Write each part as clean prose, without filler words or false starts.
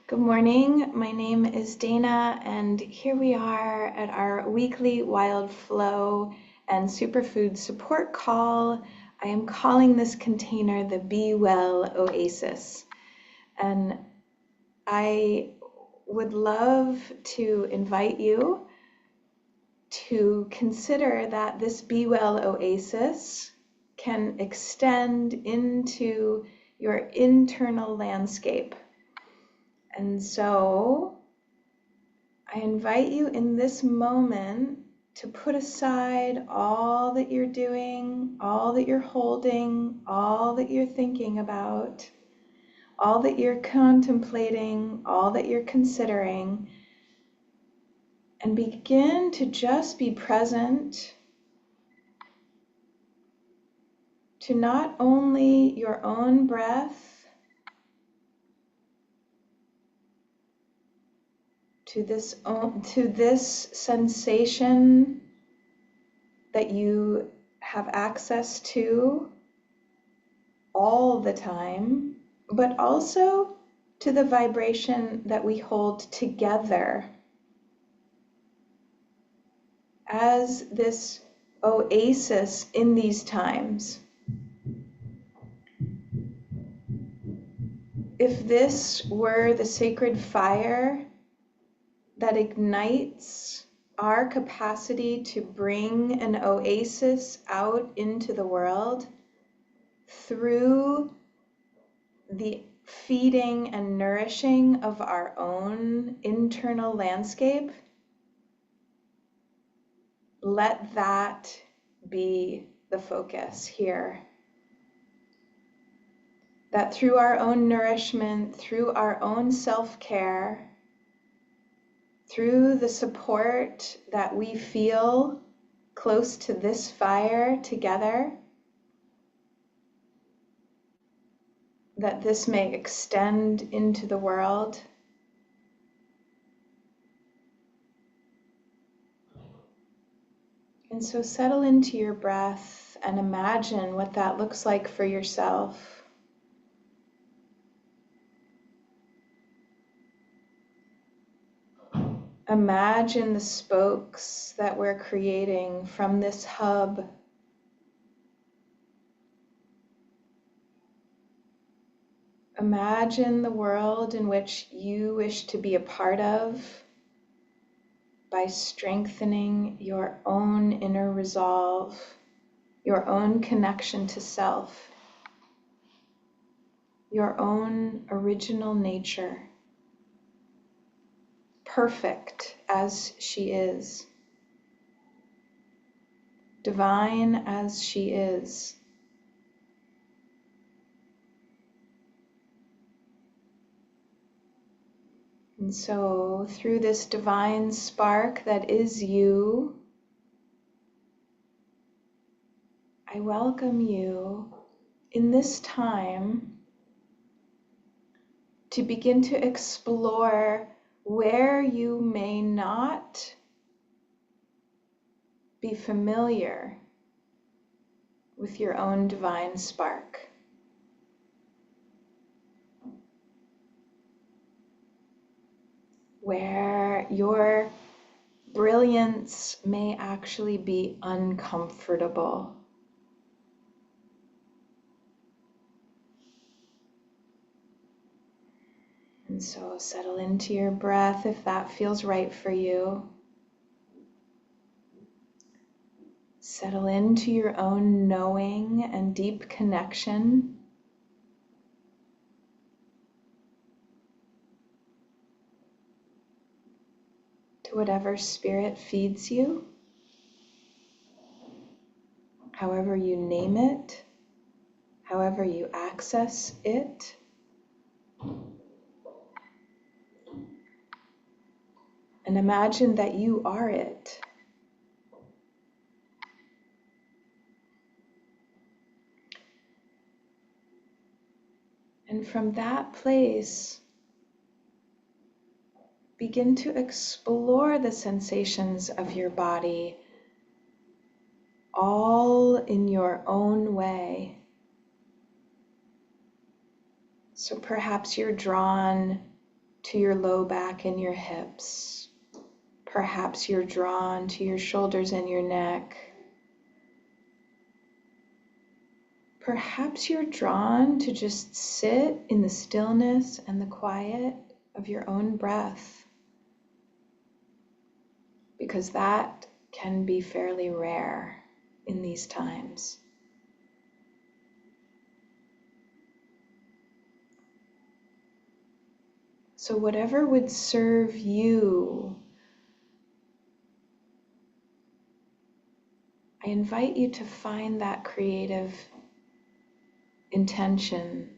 Good morning. My name is Dana, and here we are at our weekly WildFlow and superfood support call. I am calling this container the Be Well Oasis. And I would love to invite you to consider that this Be Well Oasis can extend into your internal landscape. And so I invite you in this moment to put aside all that you're doing, all that you're holding, all that you're thinking about, all that you're contemplating, all that you're considering, and begin to just be present to not only your own breath, to this sensation that you have access to all the time, but also to the vibration that we hold together as this oasis in these times. If this were the sacred fire that ignites our capacity to bring an oasis out into the world through the feeding and nourishing of our own internal landscape, let that be the focus here. That through our own nourishment, through our own self-care, through the support that we feel close to this fire together, that this may extend into the world. And so settle into your breath and imagine what that looks like for yourself. Imagine the spokes that we're creating from this hub. Imagine the world in which you wish to be a part of by strengthening your own inner resolve, your own connection to self, your own original nature, perfect as she is, divine as she is. And so through this divine spark that is you, I welcome you in this time to begin to explore where you may not be familiar with your own divine spark. Where your brilliance may actually be uncomfortable. And so settle into your breath if that feels right for you. Settle into your own knowing and deep connection. To whatever spirit feeds you, however you name it, however you access it. And imagine that you are it. And from that place, begin to explore the sensations of your body, all in your own way. So perhaps you're drawn to your low back and your hips. Perhaps you're drawn to your shoulders and your neck. Perhaps you're drawn to just sit in the stillness and the quiet of your own breath, because that can be fairly rare in these times. So whatever would serve you, I invite you to find that creative intention,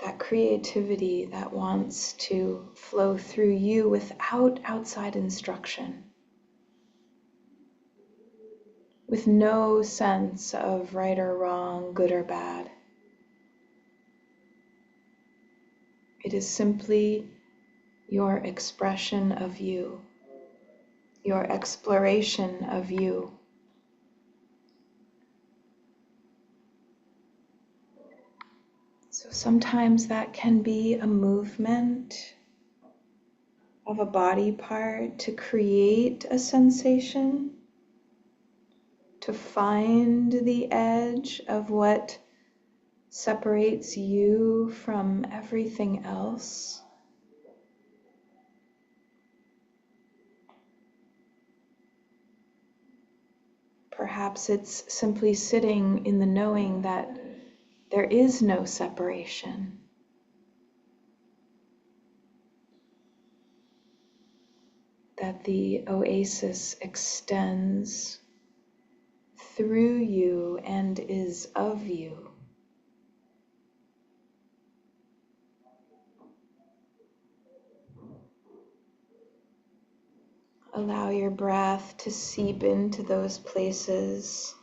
that creativity that wants to flow through you without outside instruction, with no sense of right or wrong, good or bad. It is simply your expression of you, your exploration of you. So sometimes that can be a movement of a body part to create a sensation, to find the edge of what separates you from everything else. Perhaps it's simply sitting in the knowing that there is no separation, that the oasis extends through you and is of you. Allow your breath to seep into those places.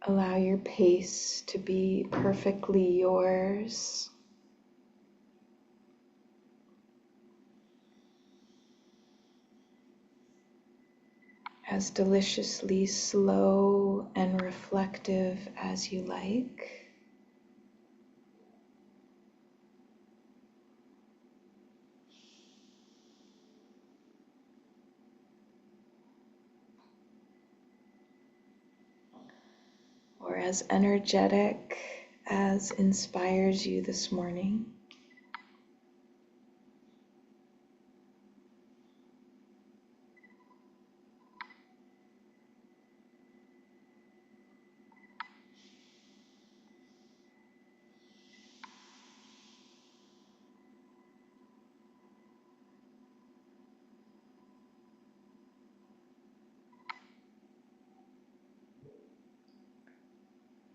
Allow your pace to be perfectly yours. As deliciously slow and reflective as you like. Or as energetic as inspires you this morning.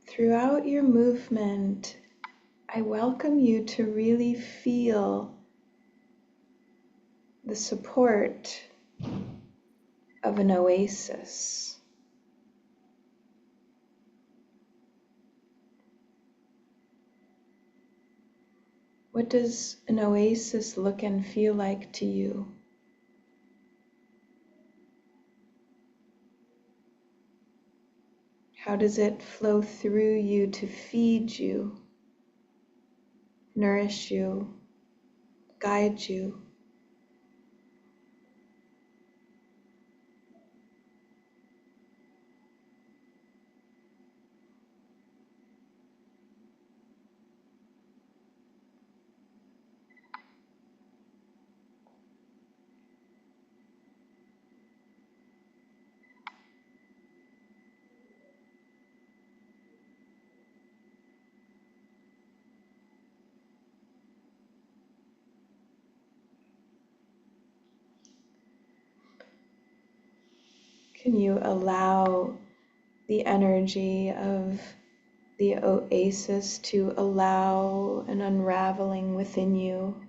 Throughout your movement, I welcome you to really feel the support of an oasis. What does an oasis look and feel like to you? How does it flow through you to feed you, nourish you, guide you? Can you allow the energy of the oasis to allow an unraveling within you?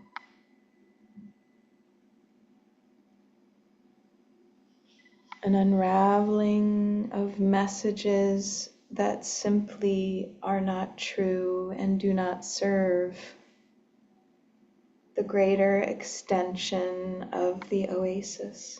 An unraveling of messages that simply are not true and do not serve the greater extension of the oasis.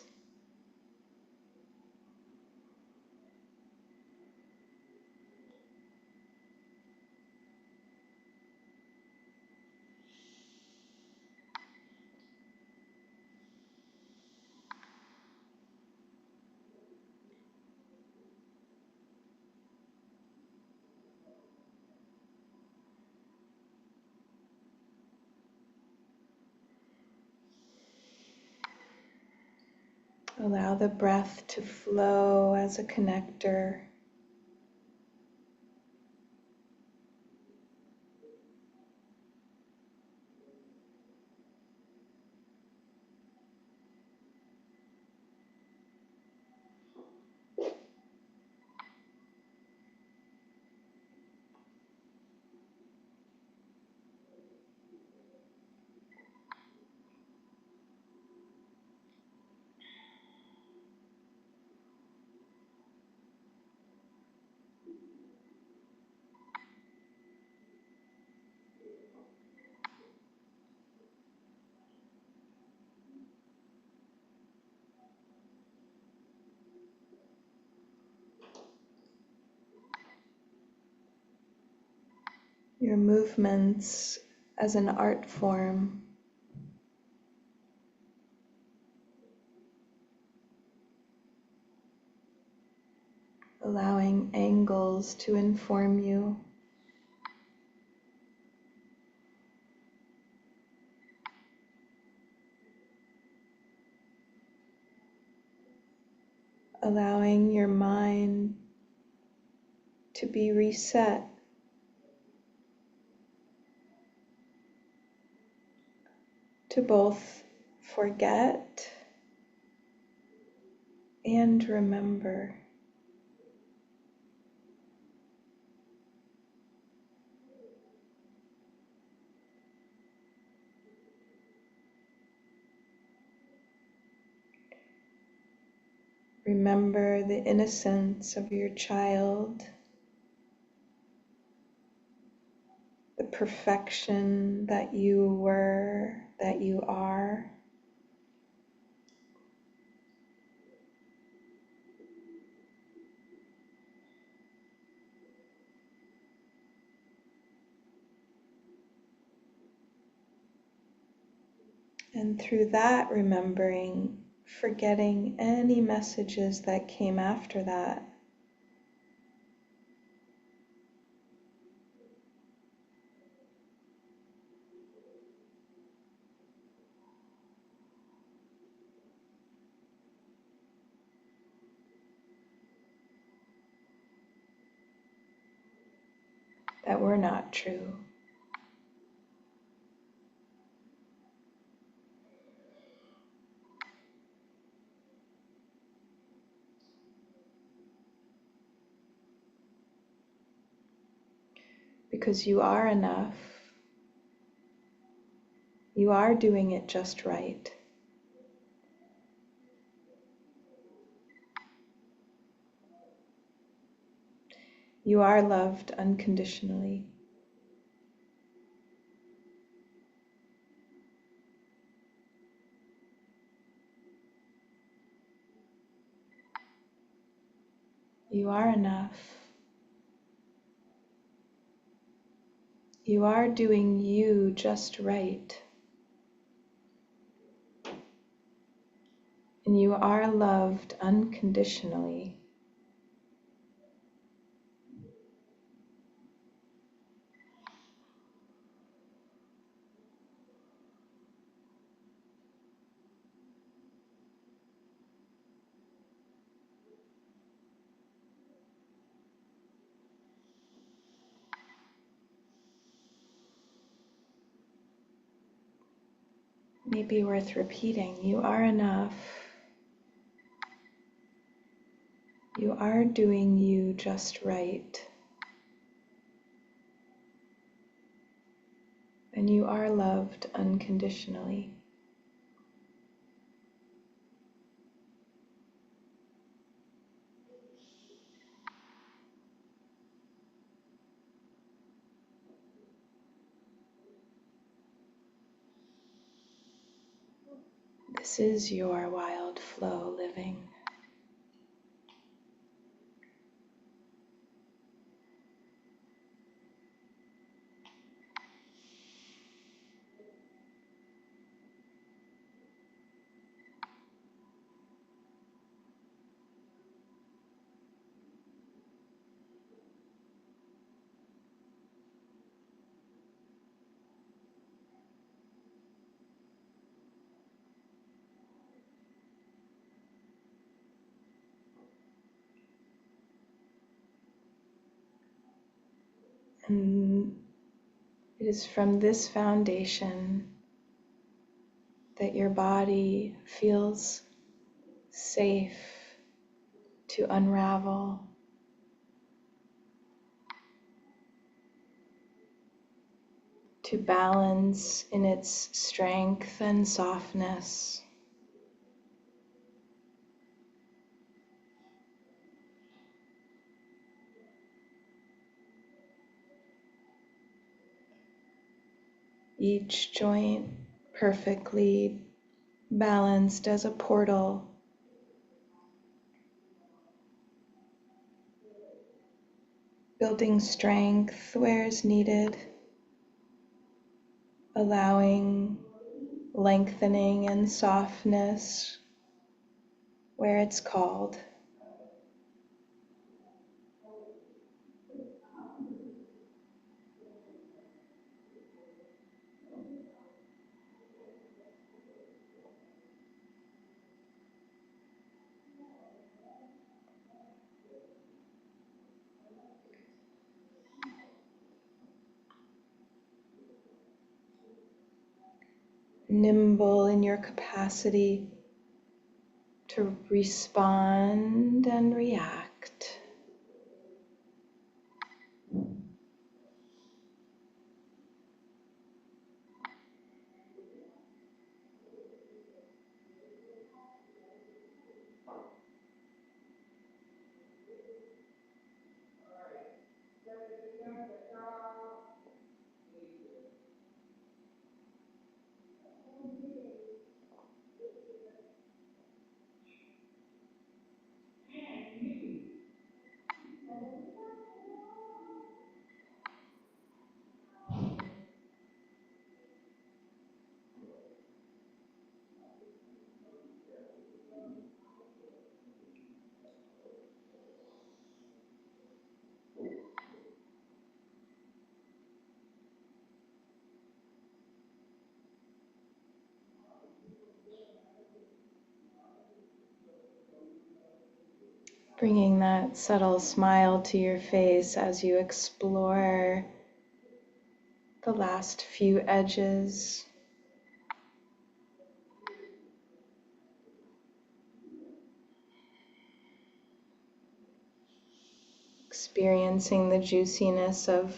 Allow the breath to flow as a connector. Your movements as an art form, allowing angles to inform you. Allowing your mind to be reset, to both forget and remember. Remember the innocence of your child, the perfection that you were, that you are. And through that remembering, forgetting any messages that came after that. That were not true. Because you are enough. You are doing it just right. You are loved unconditionally. You are enough. You are doing you just right. And you are loved unconditionally. Maybe worth repeating. You are enough. You are doing you just right. And you are loved unconditionally. This is your wild flow living. And it is from this foundation that your body feels safe to unravel, to balance in its strength and softness. Each joint perfectly balanced as a portal, building strength where is needed, allowing lengthening and softness where it's called. Nimble in your capacity to respond and react. Bringing that subtle smile to your face as you explore the last few edges. Experiencing the juiciness of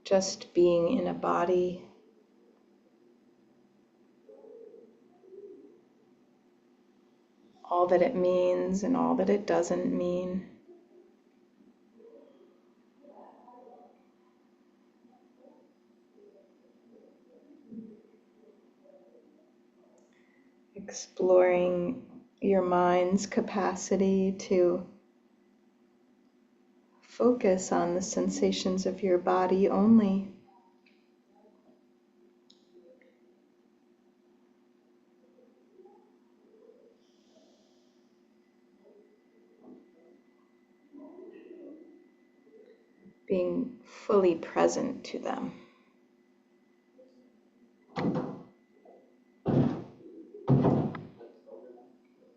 just being in a body. All that it means and all that it doesn't mean. Exploring your mind's capacity to focus on the sensations of your body only. Being fully present to them.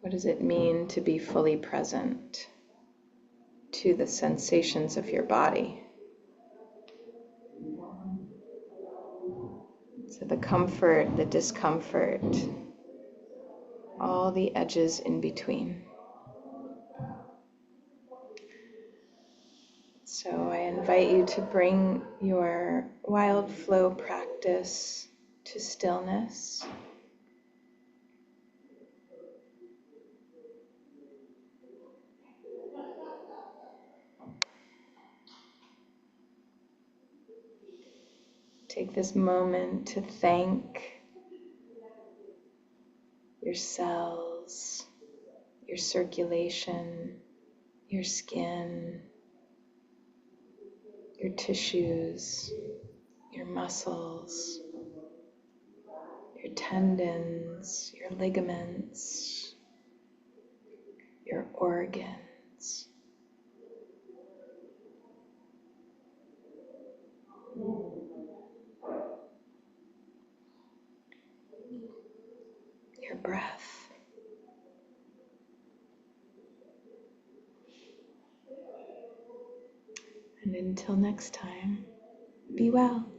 What does it mean to be fully present to the sensations of your body? So the comfort, the discomfort, all the edges in between. So I invite you to bring your WildFlow practice to stillness. Take this moment to thank your cells, your circulation, your skin, your tissues, your muscles, your tendons, your ligaments, your organs. Your breath. And until next time, be well.